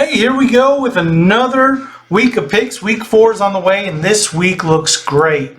Hey, here we go with another week of picks. Week 4 is on the way, and this week looks great.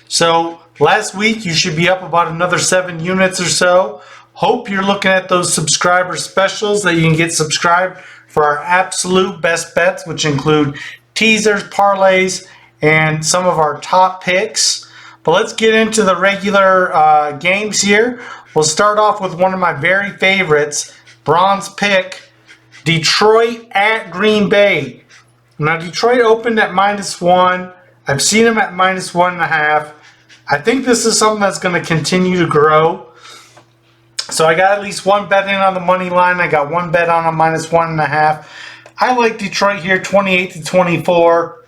So last week you should be up about another 7 units or so. Hope you're looking at those subscriber specials that you can get subscribed for our absolute best bets, which include teasers, parlays, and some of our top picks. But let's get into the regular games here. We'll start off with one of my very favorites, bronze pick, Detroit at Green Bay. Now, Detroit opened at -1. I've seen them at -1.5. I think this is something that's going to continue to grow. So I got at least one bet in on the money line. I got one bet on a -1.5. I like Detroit here, 28-24.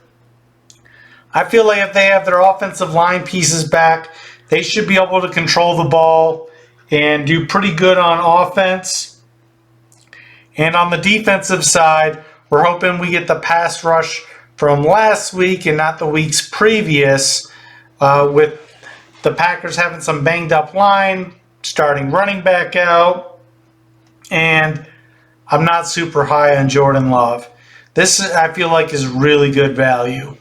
I feel like if they have their offensive line pieces back, they should be able to control the ball and do pretty good on offense. And on the defensive side, we're hoping we get the pass rush from last week and not the weeks previous, with the Packers having some banged up line, starting running back out, and I'm not super high on Jordan Love. This, I feel like, is really good value.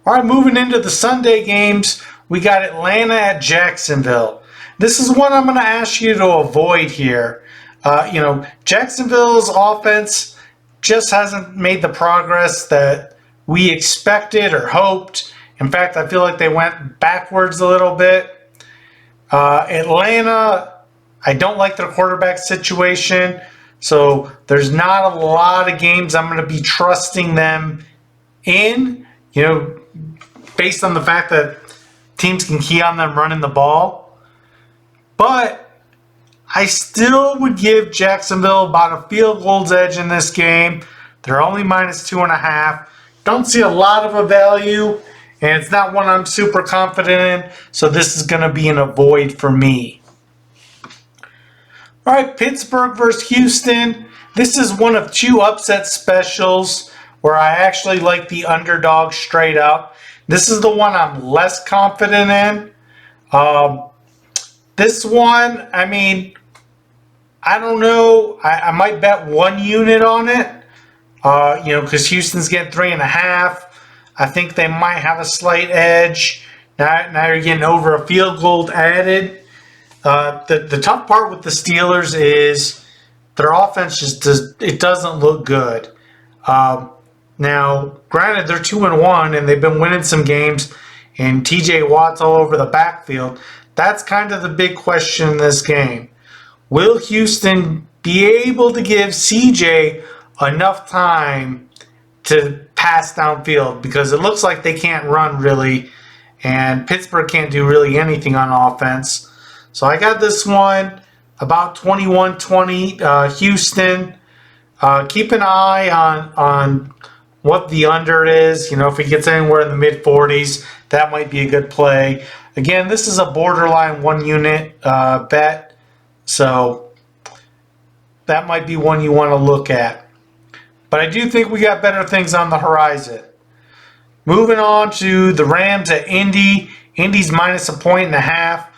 All right, moving into the Sunday games, we got Atlanta at Jacksonville. This is one I'm going to ask you to avoid here. Jacksonville's offense just hasn't made the progress that we expected or hoped. In fact, I feel like they went backwards a little bit. Atlanta, I don't like their quarterback situation, so there's not a lot of games I'm going to be trusting them in, based on the fact that teams can key on them running the ball. But I still would give Jacksonville about a field goal's edge in this game. They're only -2.5. Don't see a lot of a value, and it's not one I'm super confident in, so this is going to be an avoid for me. All right, Pittsburgh versus Houston. This is one of 2 upset specials where I actually like the underdog straight up. This is the one I'm less confident in. This one, I don't know. I might bet 1 unit on it, because Houston's getting 3.5. I think they might have a slight edge. Now you're getting over a field goal added. The tough part with the Steelers is their offense it doesn't look good. Now, granted, they're 2-1 and they've been winning some games, and TJ Watt's all over the backfield. That's kind of the big question in this game. Will Houston be able to give CJ enough time to pass downfield? Because it looks like they can't run really, and Pittsburgh can't do really anything on offense. So I got this one about 21-20 Houston. Keep an eye on what the under is. If it gets anywhere in the mid-40s, that might be a good play. Again, this is a borderline 1 unit bet. So that might be one you want to look at. But I do think we got better things on the horizon. Moving on to the Rams at Indy. Indy's -1.5.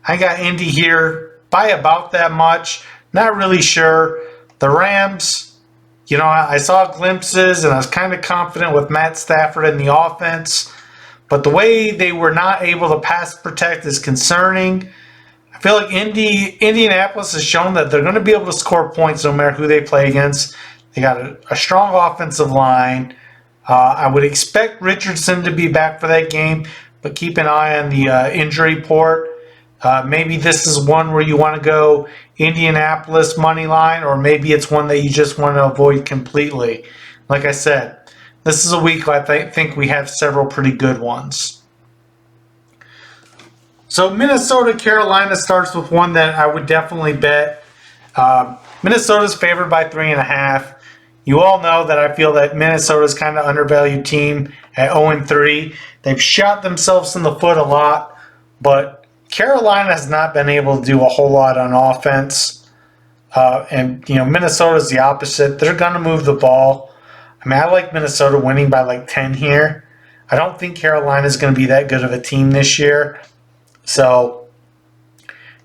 I got Indy here by about that much. Not really sure. The Rams, I saw glimpses and I was kind of confident with Matt Stafford in the offense. But the way they were not able to pass protect is concerning. I feel like Indianapolis has shown that they're going to be able to score points no matter who they play against. They got a strong offensive line. I would expect Richardson to be back for that game, but keep an eye on the injury report. Maybe this is one where you want to go Indianapolis money line, or maybe it's one that you just want to avoid completely. Like I said, this is a week I think we have several pretty good ones. So Minnesota-Carolina starts with one that I would definitely bet. Minnesota's favored by 3.5. You all know that I feel that Minnesota's kind of undervalued team at 0-3. They've shot themselves in the foot a lot, but Carolina has not been able to do a whole lot on offense. And Minnesota's the opposite. They're going to move the ball. I like Minnesota winning by like 10 here. I don't think Carolina's going to be that good of a team this year. So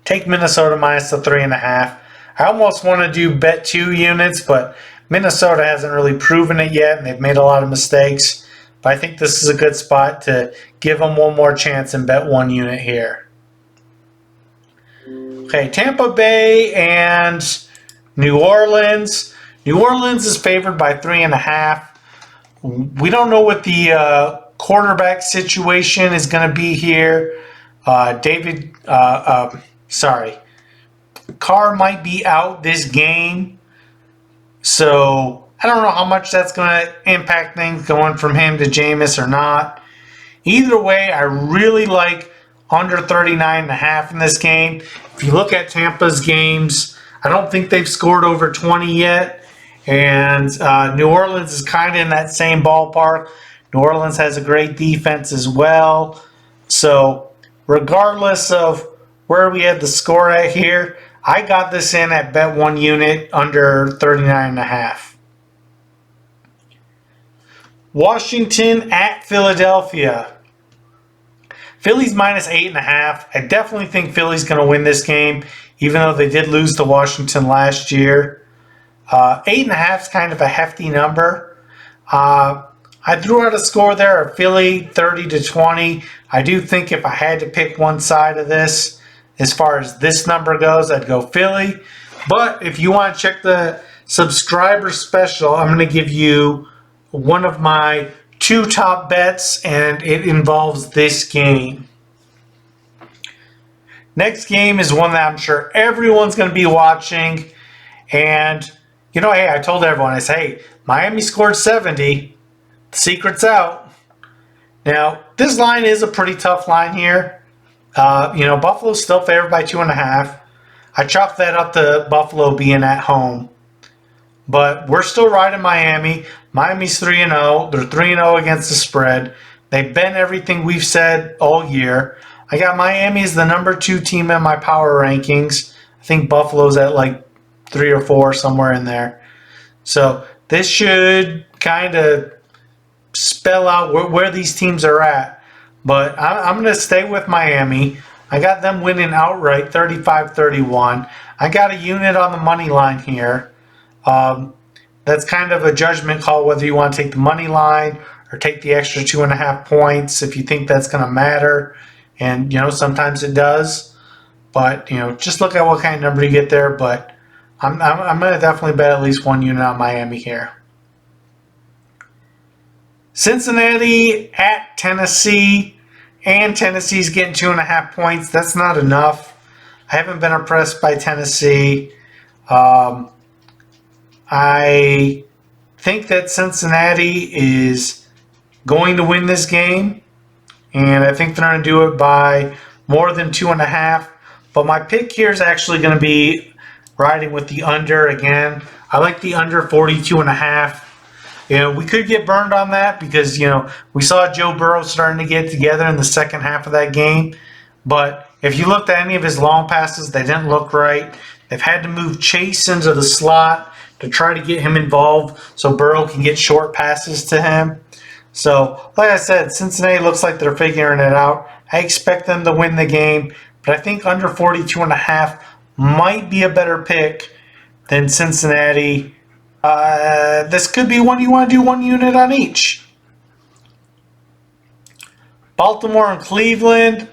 take Minnesota minus the 3.5. I almost want to do bet 2 units, but Minnesota hasn't really proven it yet, and they've made a lot of mistakes. But I think this is a good spot to give them one more chance and bet 1 unit here. Okay, Tampa Bay and New Orleans. New Orleans is favored by 3.5. We don't know what the quarterback situation is going to be here. Carr might be out this game. So I don't know how much that's going to impact things going from him to Jameis or not. Either way, I really like under 39.5 in this game. If you look at Tampa's games, I don't think they've scored over 20 yet. And New Orleans is kind of in that same ballpark. New Orleans has a great defense as well. So regardless of where we had the score at here, I got this in at bet 1 unit under 39.5. Washington at Philadelphia. Philly's minus 8.5. I definitely think Philly's going to win this game, even though they did lose to Washington last year. 8.5 is kind of a hefty number. I threw out a score there of Philly 30-20. I do think if I had to pick one side of this, as far as this number goes, I'd go Philly. But if you want to check the subscriber special, I'm going to give you one of my 2 top bets, and it involves this game. Next game is one that I'm sure everyone's going to be watching. And, you know, hey, I told everyone, I say, hey, Miami scored 70. The secret's out. Now, this line is a pretty tough line here. Buffalo's still favored by 2.5. I chalked that up to Buffalo being at home. But we're still riding Miami. Miami's 3-0. They're 3-0 against the spread. They've been everything we've said all year. I got Miami as the number 2 team in my power rankings. I think Buffalo's at like 3 or 4, somewhere in there. So this should kind of spell out where these teams are at. But I'm going to stay with Miami. I got them winning outright 35-31. I got a unit on the money line here. That's kind of a judgment call whether you want to take the money line or take the extra 2.5 points if you think that's going to matter. And, sometimes it does. But, just look at what kind of number you get there. But I'm going to definitely bet at least 1 unit on Miami here. Cincinnati at Tennessee, and Tennessee's getting 2.5 points. That's not enough. I haven't been impressed by Tennessee. I think that Cincinnati is going to win this game, and I think they're going to do it by more than 2.5. But my pick here is actually going to be riding with the under again. I like the under 42.5. We could get burned on that because, we saw Joe Burrow starting to get together in the second half of that game. But if you looked at any of his long passes, they didn't look right. They've had to move Chase into the slot to try to get him involved so Burrow can get short passes to him. So, like I said, Cincinnati looks like they're figuring it out. I expect them to win the game, but I think under 42.5 might be a better pick than Cincinnati. This could be one you want to do 1 unit on each. Baltimore and Cleveland.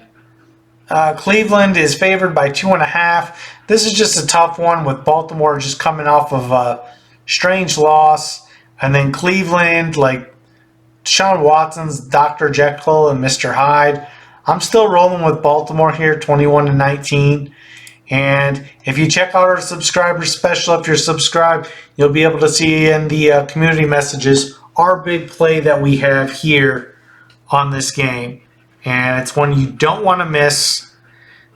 Cleveland is favored by 2.5. This is just a tough one with Baltimore just coming off of a strange loss. And then Cleveland, like Deshaun Watson's Dr. Jekyll and Mr. Hyde. I'm still rolling with Baltimore here, 21-19. And if you check out our subscriber special, if you're subscribed, you'll be able to see in the community messages our big play that we have here on this game. And it's one you don't want to miss.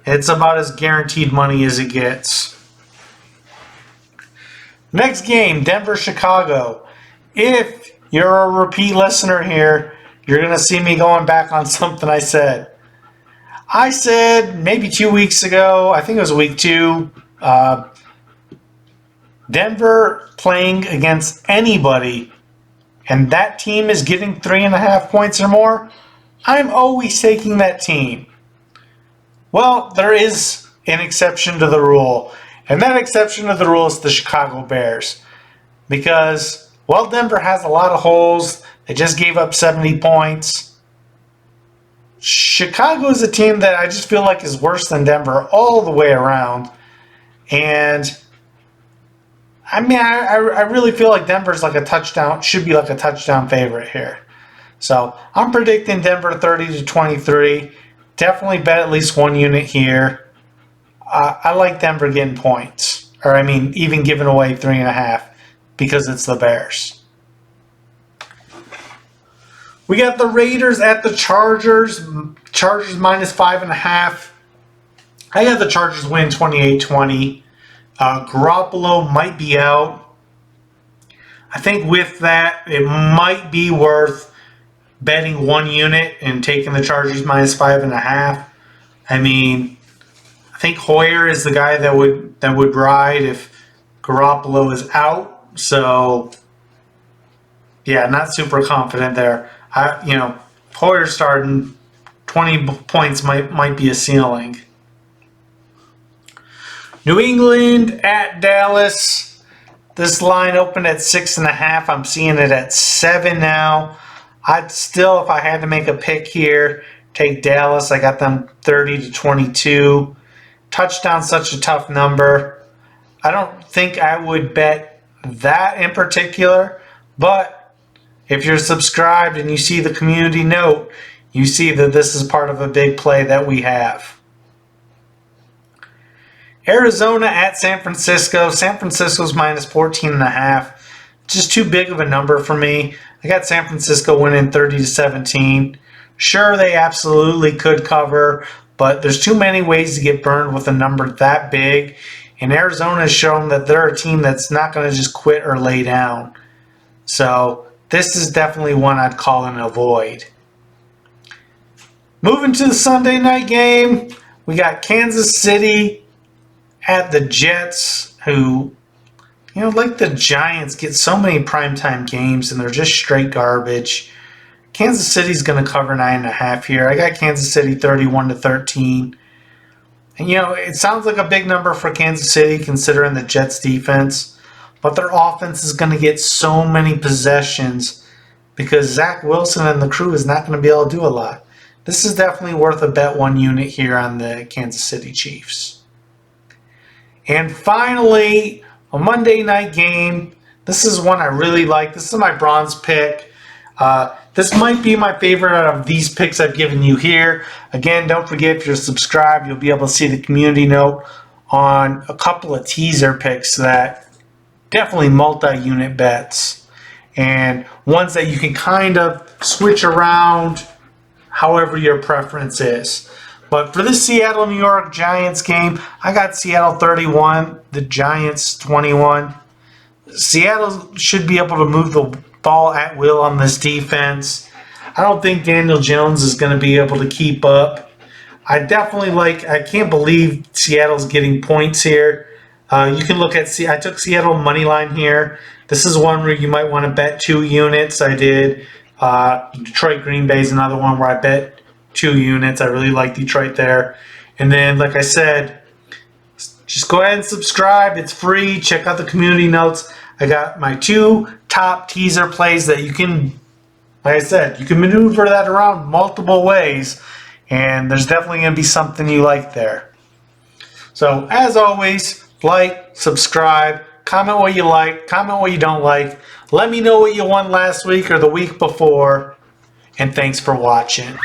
It's about as guaranteed money as it gets. Next game, Denver-Chicago. If you're a repeat listener here, you're going to see me going back on something I said. I said maybe 2 weeks ago, I think it was week 2, Denver playing against anybody, and that team is getting 3.5 points or more, I'm always taking that team. Well, there is an exception to the rule, And that exception to the rule is the Chicago Bears. Because, well, Denver has a lot of holes. They just gave up 70 points. Chicago is a team that I just feel like is worse than Denver all the way around. And, I mean, I really feel like Denver's like a touchdown, should be like a touchdown favorite here. So, I'm predicting Denver 30-23. Definitely bet at least 1 unit here. I like Denver getting points. Or, I mean, even giving away 3.5 because it's the Bears. We got the Raiders at the Chargers. Chargers minus 5.5. I got the Chargers win 28-20. Garoppolo might be out. I think with that, it might be worth betting 1 unit and taking the Chargers minus 5.5. I mean, I think Hoyer is the guy that would ride if Garoppolo is out. So, yeah, not super confident there. Hoyer starting 20 points might be a ceiling. New England at Dallas. This line opened at 6.5. I'm seeing it at 7 now. I'd still, if I had to make a pick here, take Dallas. I got them 30-22. Touchdown's such a tough number. I don't think I would bet that in particular, but if you're subscribed and you see the community note, you see that this is part of a big play that we have. Arizona at San Francisco. San Francisco's minus 14.5. Just too big of a number for me. I got San Francisco winning 30-17. Sure, they absolutely could cover, but there's too many ways to get burned with a number that big. And Arizona has shown that they're a team that's not going to just quit or lay down. So this is definitely one I'd call an avoid. Moving to the Sunday night game, we got Kansas City at the Jets, who, like the Giants, get so many primetime games and they're just straight garbage. Kansas City's going to cover 9.5 here. I got Kansas City 31-13. And, it sounds like a big number for Kansas City considering the Jets' defense. But their offense is going to get so many possessions because Zach Wilson and the crew is not going to be able to do a lot. This is definitely worth a bet 1 unit here on the Kansas City Chiefs. And finally, a Monday night game. This is one I really like. This is my bronze pick. This might be my favorite out of these picks I've given you here. Again, don't forget, if you're subscribed, you'll be able to see the community note on a couple of teaser picks that definitely multi-unit bets and ones that you can kind of switch around however your preference is. But for this Seattle-New York Giants game, I got Seattle 31, the Giants 21. Seattle should be able to move the ball at will on this defense. I don't think Daniel Jones is going to be able to keep up. I can't believe Seattle's getting points here. You can look at, I took Seattle money line here. This is one where you might want to bet 2 units. I did. Detroit Green Bay is another one where I bet 2 units. I really like Detroit there. And then, like I said, just go ahead and subscribe. It's free. Check out the community notes. I got my 2 top teaser plays that you can, like I said, you can maneuver that around multiple ways. And there's definitely going to be something you like there. So, as always, like, subscribe, comment what you like, comment what you don't like. Let me know what you won last week or the week before. And thanks for watching.